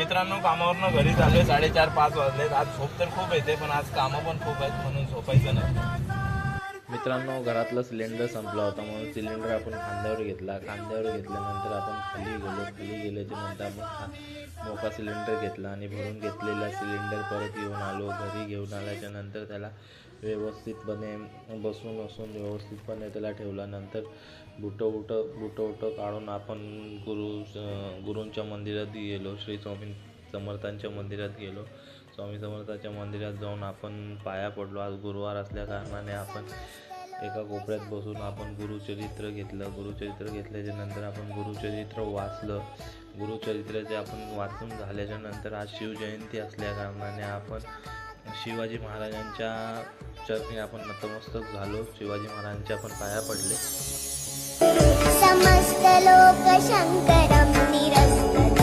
मित्रांनो कामावरनं घरी चाललोय 4:30-5 वाजलेत. आज झोप तर खूप येते पण आज कामं पण खूप आहेत म्हणून झोपायचं नाही. मित्रांनो घरातलं सिलेंडर संपला होता म्हणून सिलेंडर आपण खांद्यावर घेतल्यानंतर आपण खाली गेल्याच्या नंतर आपण मोठा सिलेंडर घेतला आणि भरून घेतलेला सिलेंडर परत घेऊन आलो. घरी घेऊन आल्याच्या नंतर त्याला व्यवस्थितपणे व्यवस्थितपणे त्याला ठेवल्यानंतर बुटं काढून आपण गुरूंच्या मंदिरात गेलो. श्री स्वामी समर्थांच्या मंदिरात गेलो. स्वामी समर्थांच्या मंदिरात जाऊन आपण पाया पडलो. आज गुरुवार असल्या कारणाने आपण एका कोपऱ्यात बसून आपण गुरुचरित्र घेतल्याच्या नंतर आपण गुरुचरित्र वाचलं. गुरुचरित्राचे आपण वाचून झाल्याच्या नंतर आज शिवजयंती असल्या कारणाने आपण शिवाजी महाराजांच्या चरणी आपण नतमस्तक झालो. शिवाजी महाराजांच्या आपण पाया पडले. समस्त लोक शंकरं निरस्तरं